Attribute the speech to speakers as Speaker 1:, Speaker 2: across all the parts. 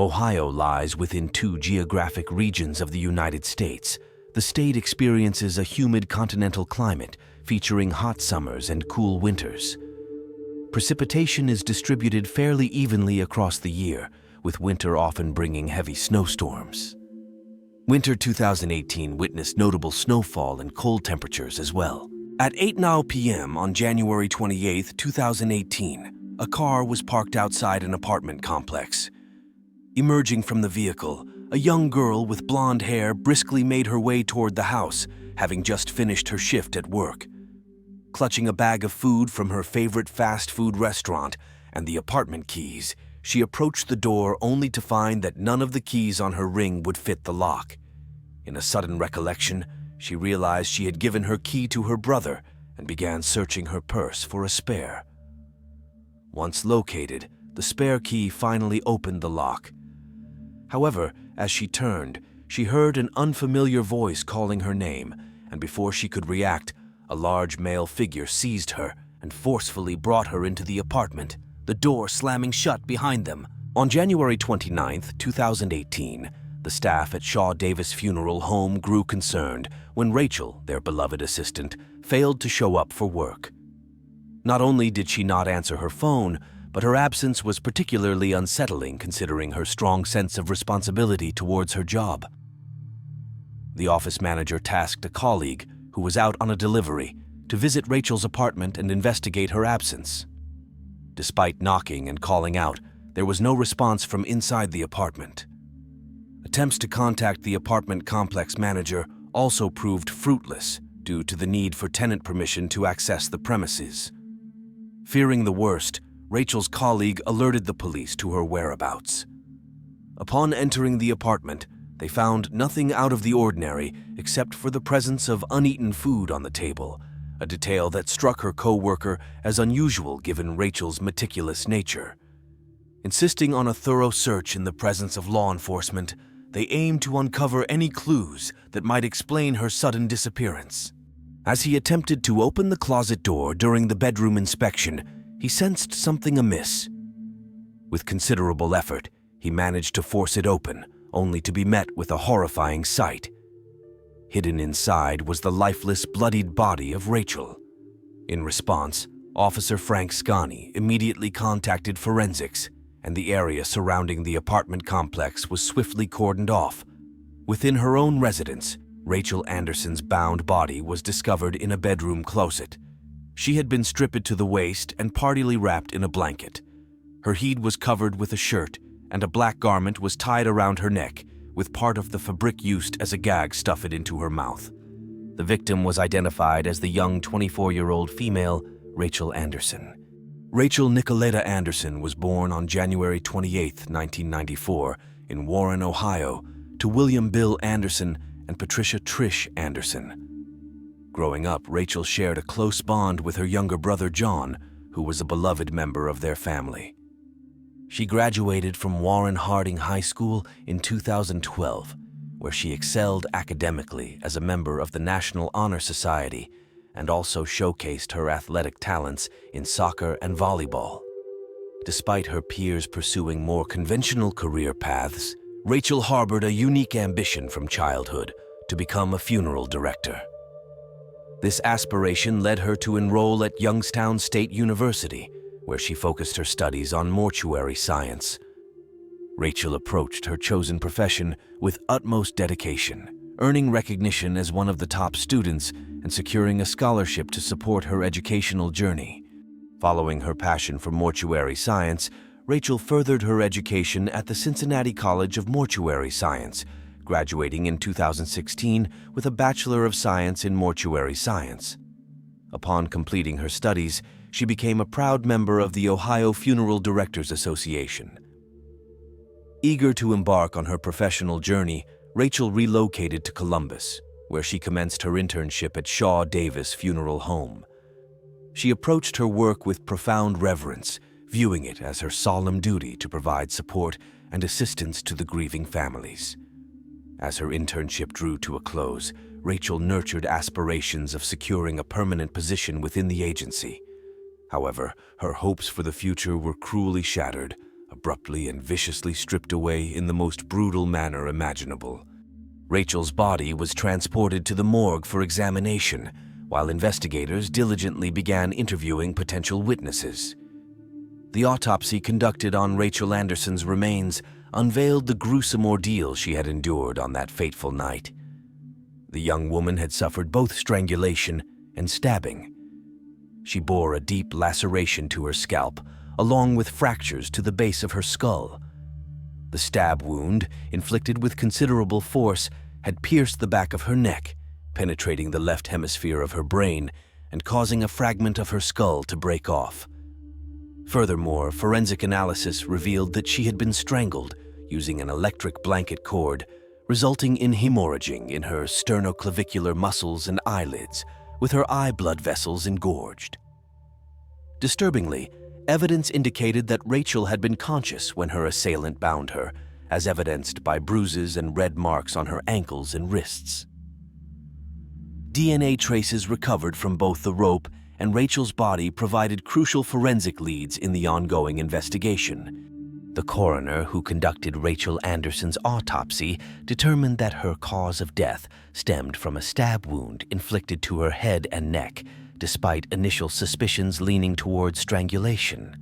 Speaker 1: Ohio lies within two geographic regions of the United States. The state experiences a humid continental climate featuring hot summers and cool winters. Precipitation is distributed fairly evenly across the year, with winter often bringing heavy snowstorms. Winter 2018 witnessed notable snowfall and cold temperatures as well. At 8:00 p.m. on January 28, 2018, a car was parked outside an apartment complex. Emerging from the vehicle, a young girl with blonde hair briskly made her way toward the house, having just finished her shift at work. Clutching a bag of food from her favorite fast food restaurant and the apartment keys, she approached the door only to find that none of the keys on her ring would fit the lock. In a sudden recollection, she realized she had given her key to her brother and began searching her purse for a spare. Once located, the spare key finally opened the lock. However, as she turned, she heard an unfamiliar voice calling her name, and before she could react, a large male figure seized her and forcefully brought her into the apartment, the door slamming shut behind them. On January 29, 2018, the staff at Shaw Davis Funeral Home grew concerned when Rachel, their beloved assistant, failed to show up for work. Not only did she not answer her phone, but her absence was particularly unsettling considering her strong sense of responsibility towards her job. The office manager tasked a colleague, who was out on a delivery, to visit Rachel's apartment and investigate her absence. Despite knocking and calling out, there was no response from inside the apartment. Attempts to contact the apartment complex manager also proved fruitless due to the need for tenant permission to access the premises. Fearing the worst, Rachel's colleague alerted the police to her whereabouts. Upon entering the apartment, they found nothing out of the ordinary except for the presence of uneaten food on the table, a detail that struck her co-worker as unusual given Rachel's meticulous nature. Insisting on a thorough search in the presence of law enforcement, they aimed to uncover any clues that might explain her sudden disappearance. As he attempted to open the closet door during the bedroom inspection, he sensed something amiss. With considerable effort, he managed to force it open, only to be met with a horrifying sight. Hidden inside was the lifeless, bloodied body of Rachel. In response, Officer Frank Scani immediately contacted forensics, and the area surrounding the apartment complex was swiftly cordoned off. Within her own residence, Rachel Anderson's bound body was discovered in a bedroom closet. She had been stripped to the waist and partly wrapped in a blanket. Her head was covered with a shirt, and a black garment was tied around her neck, with part of the fabric used as a gag stuffed into her mouth. The victim was identified as the young 24-year-old female, Rachel Anderson. Rachel Nicoletta Anderson was born on January 28, 1994, in Warren, Ohio, to William Bill Anderson and Patricia Trish Anderson. Growing up, Rachel shared a close bond with her younger brother John, who was a beloved member of their family. She graduated from Warren Harding High School in 2012, where she excelled academically as a member of the National Honor Society and also showcased her athletic talents in soccer and volleyball. Despite her peers pursuing more conventional career paths, Rachel harbored a unique ambition from childhood to become a funeral director. This aspiration led her to enroll at Youngstown State University, where she focused her studies on mortuary science. Rachel approached her chosen profession with utmost dedication, earning recognition as one of the top students and securing a scholarship to support her educational journey. Following her passion for mortuary science, Rachel furthered her education at the Cincinnati College of Mortuary Science, graduating in 2016 with a Bachelor of Science in Mortuary Science. Upon completing her studies, she became a proud member of the Ohio Funeral Directors Association. Eager to embark on her professional journey, Rachel relocated to Columbus, where she commenced her internship at Shaw Davis Funeral Home. She approached her work with profound reverence, viewing it as her solemn duty to provide support and assistance to the grieving families. As her internship drew to a close, Rachel nurtured aspirations of securing a permanent position within the agency. However, her hopes for the future were cruelly shattered. A abruptly and viciously stripped away in the most brutal manner imaginable. Rachel's body was transported to the morgue for examination, while investigators diligently began interviewing potential witnesses. The autopsy conducted on Rachel Anderson's remains unveiled the gruesome ordeal she had endured on that fateful night. The young woman had suffered both strangulation and stabbing. She bore a deep laceration to her scalp, along with fractures to the base of her skull. The stab wound, inflicted with considerable force, had pierced the back of her neck, penetrating the left hemisphere of her brain and causing a fragment of her skull to break off. Furthermore, forensic analysis revealed that she had been strangled using an electric blanket cord, resulting in hemorrhaging in her sternoclavicular muscles and eyelids, with her eye blood vessels engorged. Disturbingly, evidence indicated that Rachel had been conscious when her assailant bound her, as evidenced by bruises and red marks on her ankles and wrists. DNA traces recovered from both the rope and Rachel's body provided crucial forensic leads in the ongoing investigation. The coroner who conducted Rachel Anderson's autopsy determined that her cause of death stemmed from a stab wound inflicted to her head and neck, despite initial suspicions leaning towards strangulation.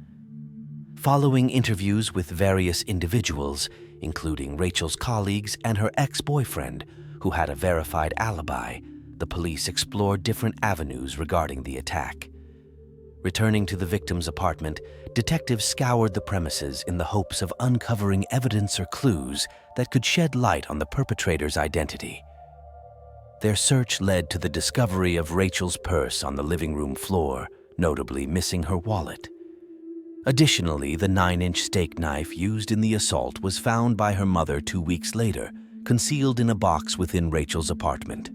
Speaker 1: Following interviews with various individuals, including Rachel's colleagues and her ex-boyfriend, who had a verified alibi, the police explored different avenues regarding the attack. Returning to the victim's apartment, detectives scoured the premises in the hopes of uncovering evidence or clues that could shed light on the perpetrator's identity. Their search led to the discovery of Rachel's purse on the living room floor, notably missing her wallet. Additionally, the 9-inch steak knife used in the assault was found by her mother 2 weeks later, concealed in a box within Rachel's apartment.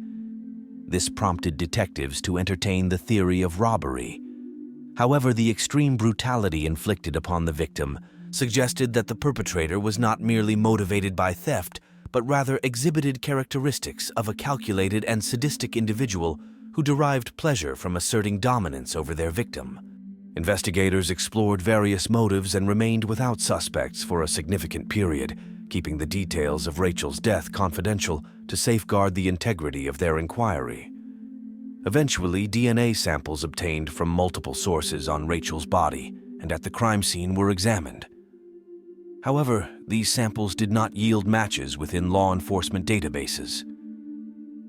Speaker 1: This prompted detectives to entertain the theory of robbery. However, the extreme brutality inflicted upon the victim suggested that the perpetrator was not merely motivated by theft, but rather exhibited characteristics of a calculated and sadistic individual who derived pleasure from asserting dominance over their victim. Investigators explored various motives and remained without suspects for a significant period, keeping the details of Rachel's death confidential to safeguard the integrity of their inquiry. Eventually, DNA samples obtained from multiple sources on Rachel's body and at the crime scene were examined. However, these samples did not yield matches within law enforcement databases.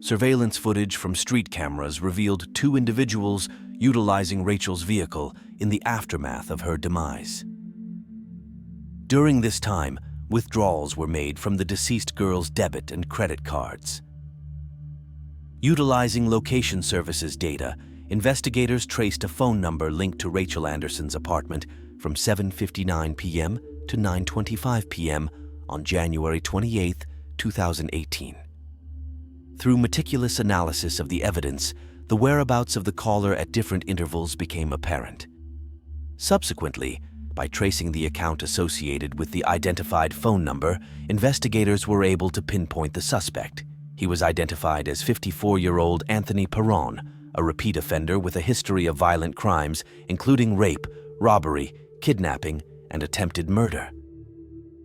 Speaker 1: Surveillance footage from street cameras revealed 2 individuals utilizing Rachel's vehicle in the aftermath of her demise. During this time, withdrawals were made from the deceased girl's debit and credit cards. Utilizing location services data, investigators traced a phone number linked to Rachel Anderson's apartment from 7:59 p.m. to 9:25 p.m. on January 28, 2018. Through meticulous analysis of the evidence, the whereabouts of the caller at different intervals became apparent. Subsequently, by tracing the account associated with the identified phone number, investigators were able to pinpoint the suspect. He was identified as 54-year-old Anthony Perron, a repeat offender with a history of violent crimes, including rape, robbery, kidnapping, and attempted murder.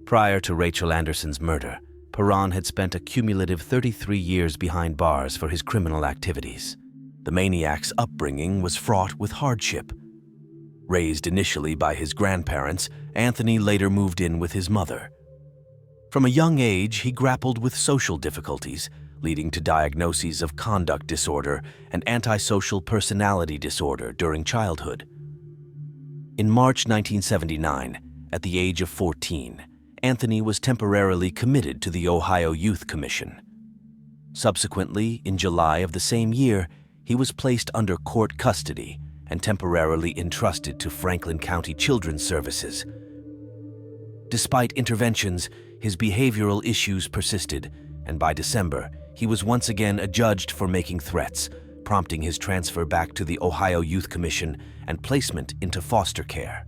Speaker 1: Prior to Rachel Anderson's murder, Perron had spent a cumulative 33 years behind bars for his criminal activities. The maniac's upbringing was fraught with hardship. Raised initially by his grandparents, Anthony later moved in with his mother. From a young age, he grappled with social difficulties, leading to diagnoses of conduct disorder and antisocial personality disorder during childhood. In March 1979, at the age of 14, Anthony was temporarily committed to the Ohio Youth Commission. Subsequently, in July of the same year, he was placed under court custody and temporarily entrusted to Franklin County Children's Services. Despite interventions, his behavioral issues persisted, and by December, he was once again adjudged for making threats, prompting his transfer back to the Ohio Youth Commission and placement into foster care.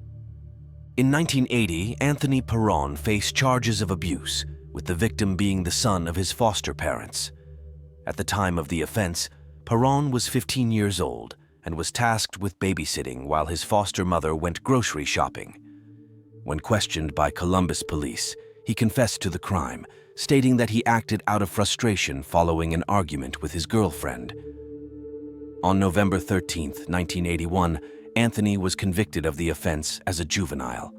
Speaker 1: In 1980, Anthony Perron faced charges of abuse, with the victim being the son of his foster parents. At the time of the offense, Perron was 15 years old and was tasked with babysitting while his foster mother went grocery shopping. When questioned by Columbus police, he confessed to the crime, stating that he acted out of frustration following an argument with his girlfriend. On November 13, 1981, Anthony was convicted of the offense as a juvenile.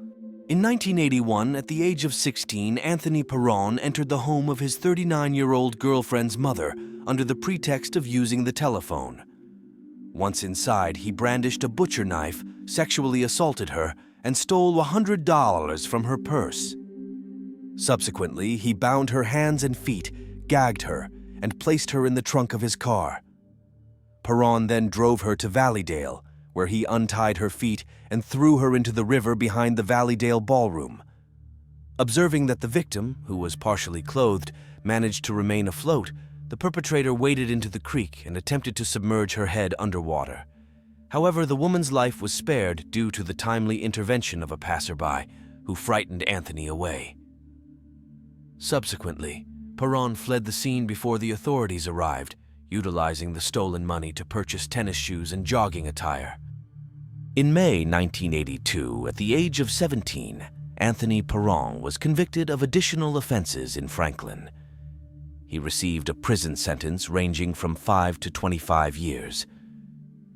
Speaker 1: In 1981, at the age of 16, Anthony Perron entered the home of his 39-year-old girlfriend's mother under the pretext of using the telephone. Once inside, he brandished a butcher knife, sexually assaulted her, and stole $100 from her purse. Subsequently, he bound her hands and feet, gagged her, and placed her in the trunk of his car. Perron then drove her to Valleydale, where he untied her feet and threw her into the river behind the Valleydale ballroom. Observing that the victim, who was partially clothed, managed to remain afloat, the perpetrator waded into the creek and attempted to submerge her head underwater. However, the woman's life was spared due to the timely intervention of a passerby, who frightened Anthony away. Subsequently, Perron fled the scene before the authorities arrived, utilizing the stolen money to purchase tennis shoes and jogging attire. In May 1982, at the age of 17, Anthony Perron was convicted of additional offenses in Franklin. He received a prison sentence ranging from 5 to 25 years.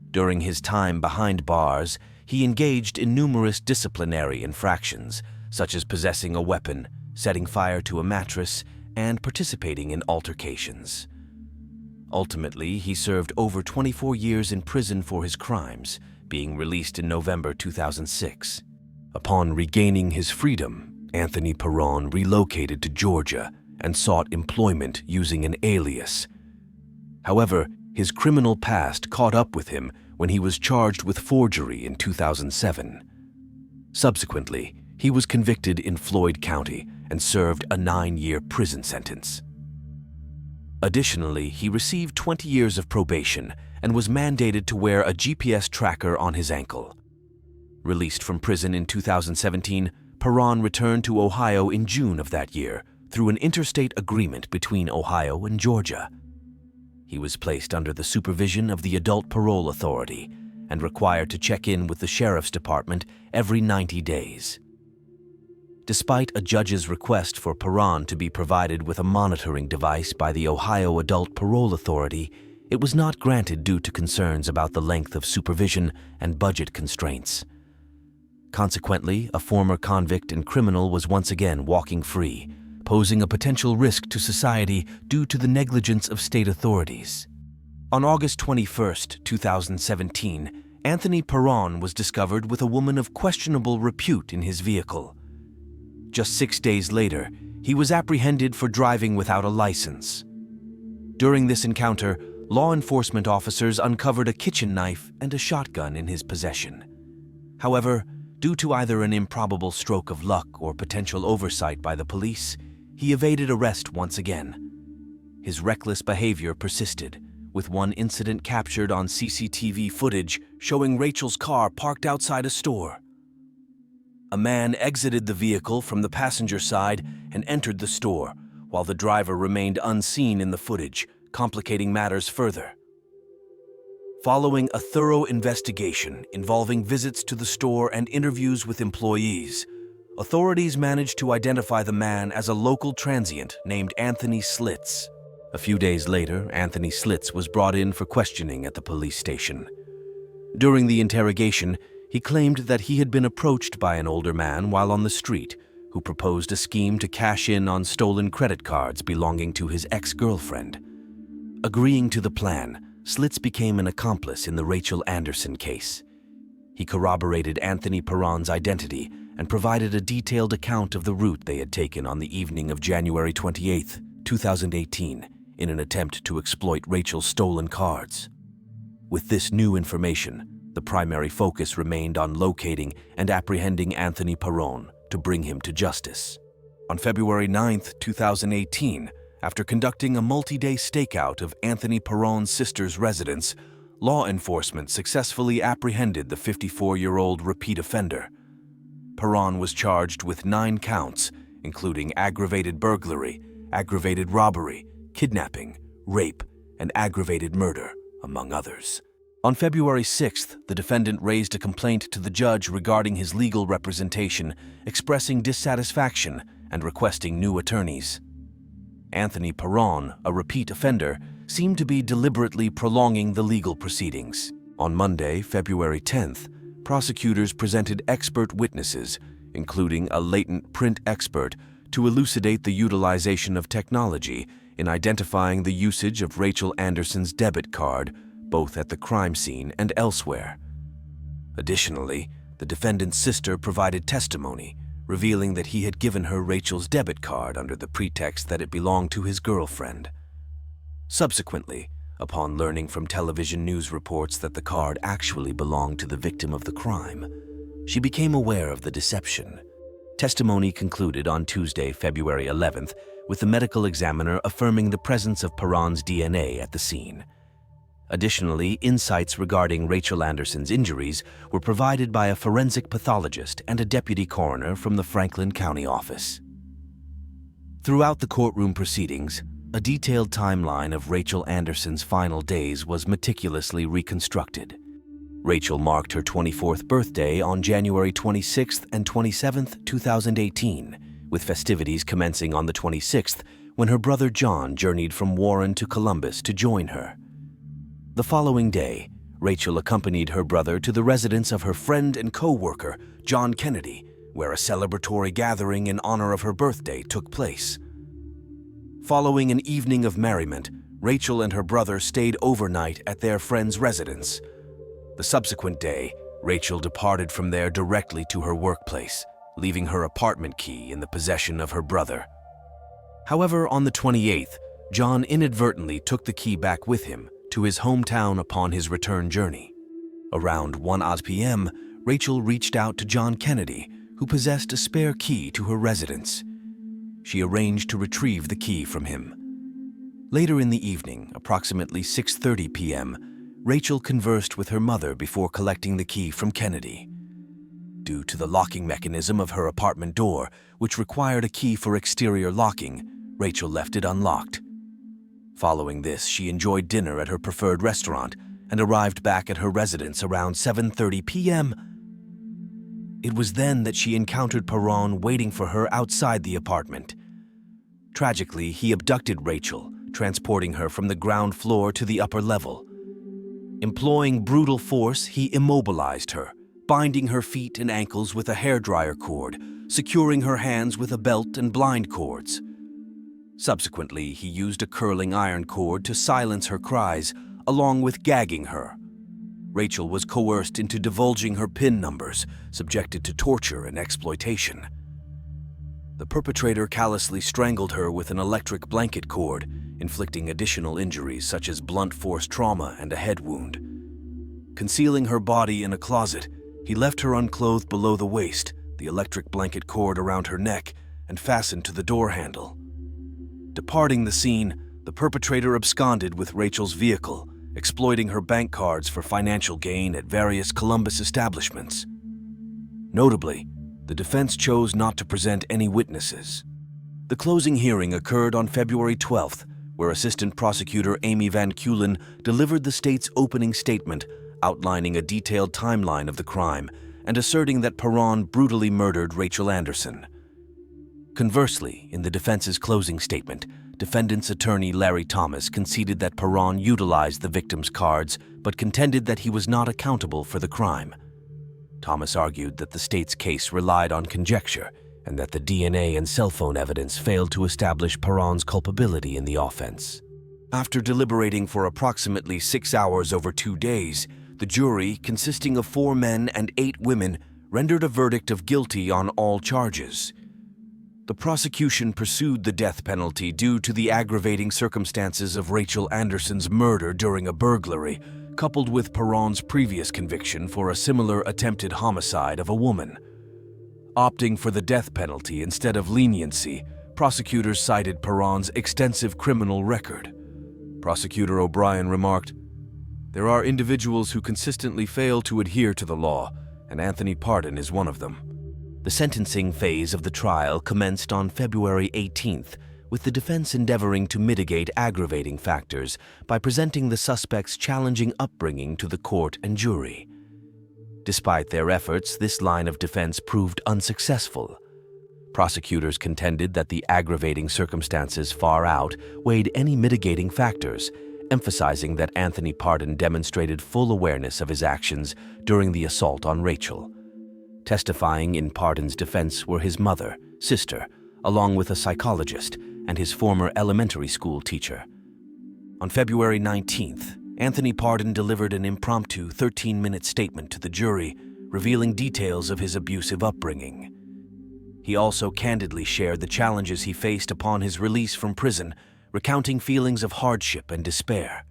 Speaker 1: During his time behind bars, he engaged in numerous disciplinary infractions, such as possessing a weapon, setting fire to a mattress, and participating in altercations. Ultimately, he served over 24 years in prison for his crimes, being released in November 2006. Upon regaining his freedom, Anthony Perron relocated to Georgia and sought employment using an alias. However, his criminal past caught up with him when he was charged with forgery in 2007. Subsequently, he was convicted in Floyd County and served a 9-year prison sentence. Additionally, he received 20 years of probation and was mandated to wear a GPS tracker on his ankle. Released from prison in 2017, Perron returned to Ohio in June of that year through an interstate agreement between Ohio and Georgia. He was placed under the supervision of the Adult Parole Authority and required to check in with the Sheriff's Department every 90 days. Despite a judge's request for Perron to be provided with a monitoring device by the Ohio Adult Parole Authority, it was not granted due to concerns about the length of supervision and budget constraints. Consequently, a former convict and criminal was once again walking free, posing a potential risk to society due to the negligence of state authorities. On August 21, 2017, Anthony Perron was discovered with a woman of questionable repute in his vehicle. Just 6 days later, he was apprehended for driving without a license. During this encounter, law enforcement officers uncovered a kitchen knife and a shotgun in his possession. However, due to either an improbable stroke of luck or potential oversight by the police, he evaded arrest once again. His reckless behavior persisted, with one incident captured on CCTV footage showing Rachel's car parked outside a store. A man exited the vehicle from the passenger side and entered the store, while the driver remained unseen in the footage, complicating matters further. Following a thorough investigation involving visits to the store and interviews with employees, authorities managed to identify the man as a local transient named Anthony Slits. A few days later, Anthony Slits was brought in for questioning at the police station. During the interrogation, he claimed that he had been approached by an older man while on the street, who proposed a scheme to cash in on stolen credit cards belonging to his ex-girlfriend. Agreeing to the plan, Slits became an accomplice in the Rachel Anderson case. He corroborated Anthony Perron's identity and provided a detailed account of the route they had taken on the evening of January 28, 2018, in an attempt to exploit Rachel's stolen cards. With this new information, the primary focus remained on locating and apprehending Anthony Perron to bring him to justice. On February 9, 2018, after conducting a multi-day stakeout of Anthony Perron's sister's residence, law enforcement successfully apprehended the 54-year-old repeat offender. Perron was charged with 9 counts, including aggravated burglary, aggravated robbery, kidnapping, rape, and aggravated murder, among others. On February 6th, the defendant raised a complaint to the judge regarding his legal representation, expressing dissatisfaction and requesting new attorneys. Anthony Perron, a repeat offender, seemed to be deliberately prolonging the legal proceedings. On Monday, February 10th, prosecutors presented expert witnesses, including a latent print expert, to elucidate the utilization of technology in identifying the usage of Rachel Anderson's debit card, both at the crime scene and elsewhere. Additionally, the defendant's sister provided testimony, revealing that he had given her Rachel's debit card under the pretext that it belonged to his girlfriend. Subsequently, upon learning from television news reports that the card actually belonged to the victim of the crime, she became aware of the deception. Testimony concluded on Tuesday, February 11th, with the medical examiner affirming the presence of Perron's DNA at the scene. Additionally, insights regarding Rachel Anderson's injuries were provided by a forensic pathologist and a deputy coroner from the Franklin County office. Throughout the courtroom proceedings, a detailed timeline of Rachel Anderson's final days was meticulously reconstructed. Rachel marked her 24th birthday on January 26th and 27th, 2018, with festivities commencing on the 26th when her brother John journeyed from Warren to Columbus to join her. The following day, Rachel accompanied her brother to the residence of her friend and co-worker, John Kennedy, where a celebratory gathering in honor of her birthday took place. Following an evening of merriment, Rachel and her brother stayed overnight at their friend's residence. The subsequent day, Rachel departed from there directly to her workplace, leaving her apartment key in the possession of her brother. However, on the 28th, John inadvertently took the key back with him to his hometown upon his return journey. Around 1 p.m., Rachel reached out to John Kennedy, who possessed a spare key to her residence. She arranged to retrieve the key from him. Later in the evening, approximately 6:30 p.m., Rachel conversed with her mother before collecting the key from Kennedy. Due to the locking mechanism of her apartment door, which required a key for exterior locking, Rachel left it unlocked. Following this, she enjoyed dinner at her preferred restaurant and arrived back at her residence around 7:30 p.m. It was then that she encountered Perron waiting for her outside the apartment. Tragically, he abducted Rachel, transporting her from the ground floor to the upper level. Employing brutal force, he immobilized her, binding her feet and ankles with a hairdryer cord, securing her hands with a belt and blind cords. Subsequently, he used a curling iron cord to silence her cries, along with gagging her. Rachel was coerced into divulging her PIN numbers, subjected to torture and exploitation. The perpetrator callously strangled her with an electric blanket cord, inflicting additional injuries such as blunt force trauma and a head wound. Concealing her body in a closet, he left her unclothed below the waist, the electric blanket cord around her neck, and fastened to the door handle. Departing the scene, the perpetrator absconded with Rachel's vehicle, exploiting her bank cards for financial gain at various Columbus establishments. Notably, the defense chose not to present any witnesses. The closing hearing occurred on February 12th, where Assistant Prosecutor Amy Van Keulen delivered the state's opening statement, outlining a detailed timeline of the crime and asserting that Perron brutally murdered Rachel Anderson. Conversely, in the defense's closing statement, defendant's attorney Larry Thomas conceded that Perron utilized the victim's cards but contended that he was not accountable for the crime. Thomas argued that the state's case relied on conjecture and that the DNA and cell phone evidence failed to establish Perron's culpability in the offense. After deliberating for approximately 6 hours over 2 days, the jury, consisting of 4 men and 8 women, rendered a verdict of guilty on all charges. The prosecution pursued the death penalty due to the aggravating circumstances of Rachel Anderson's murder during a burglary, coupled with Perron's previous conviction for a similar attempted homicide of a woman. Opting for the death penalty instead of leniency, prosecutors cited Perron's extensive criminal record. Prosecutor O'Brien remarked, "There are individuals who consistently fail to adhere to the law, and Anthony Pardon is one of them." The sentencing phase of the trial commenced on February 18th, with the defense endeavoring to mitigate aggravating factors by presenting the suspect's challenging upbringing to the court and jury. Despite their efforts, this line of defense proved unsuccessful. Prosecutors contended that the aggravating circumstances far outweighed any mitigating factors, emphasizing that Anthony Pardon demonstrated full awareness of his actions during the assault on Rachel. Testifying in Pardon's defense were his mother, sister, along with a psychologist and his former elementary school teacher. On February 19th, Anthony Pardon delivered an impromptu 13-minute statement to the jury, revealing details of his abusive upbringing. He also candidly shared the challenges he faced upon his release from prison, recounting feelings of hardship and despair.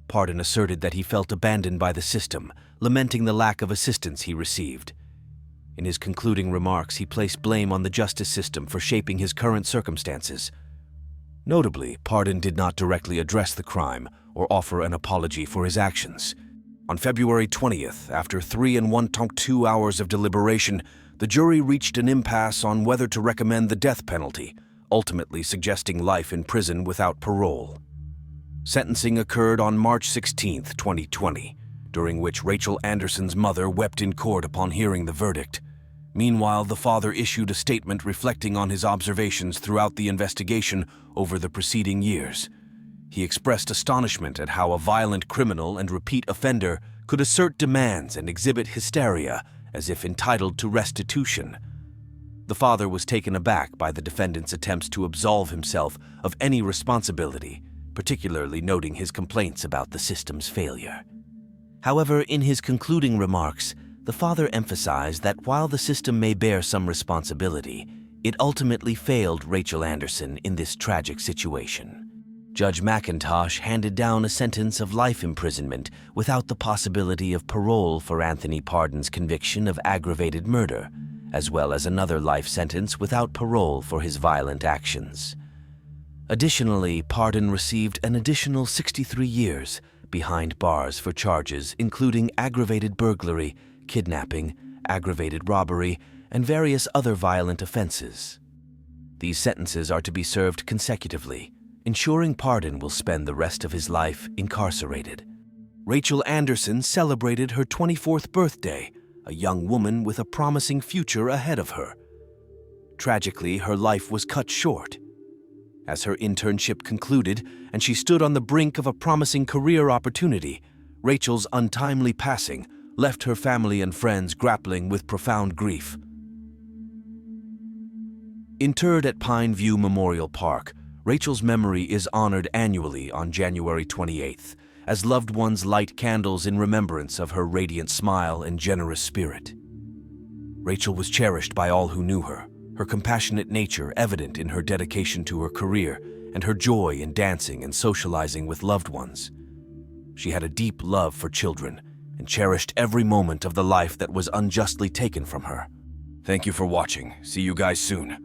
Speaker 1: Pardon asserted that he felt abandoned by the system, lamenting the lack of assistance he received. In his concluding remarks, he placed blame on the justice system for shaping his current circumstances. Notably, Pardon did not directly address the crime or offer an apology for his actions. On February 20th, after 3 and 1/2 hours of deliberation, the jury reached an impasse on whether to recommend the death penalty, ultimately suggesting life in prison without parole. Sentencing occurred on March 16, 2020, during which Rachel Anderson's mother wept in court upon hearing the verdict. Meanwhile, the father issued a statement reflecting on his observations throughout the investigation over the preceding years. He expressed astonishment at how a violent criminal and repeat offender could assert demands and exhibit hysteria as if entitled to restitution. The father was taken aback by the defendant's attempts to absolve himself of any responsibility, particularly noting his complaints about the system's failure. However, in his concluding remarks, the father emphasized that while the system may bear some responsibility, it ultimately failed Rachel Anderson in this tragic situation. Judge McIntosh handed down a sentence of life imprisonment without the possibility of parole for Anthony Pardon's conviction of aggravated murder, as well as another life sentence without parole for his violent actions. Additionally, Pardon received an additional 63 years behind bars for charges including aggravated burglary, kidnapping, aggravated robbery, and various other violent offenses. These sentences are to be served consecutively, ensuring Pardon will spend the rest of his life incarcerated. Rachel Anderson celebrated her 24th birthday, a young woman with a promising future ahead of her. Tragically, her life was cut short. As her internship concluded and she stood on the brink of a promising career opportunity, Rachel's untimely passing left her family and friends grappling with profound grief. Interred at Pine View Memorial Park, Rachel's memory is honored annually on January 28th, as loved ones light candles in remembrance of her radiant smile and generous spirit. Rachel was cherished by all who knew her, her compassionate nature evident in her dedication to her career and her joy in dancing and socializing with loved ones. She had a deep love for children and cherished every moment of the life that was unjustly taken from her. Thank you for watching. See you guys soon.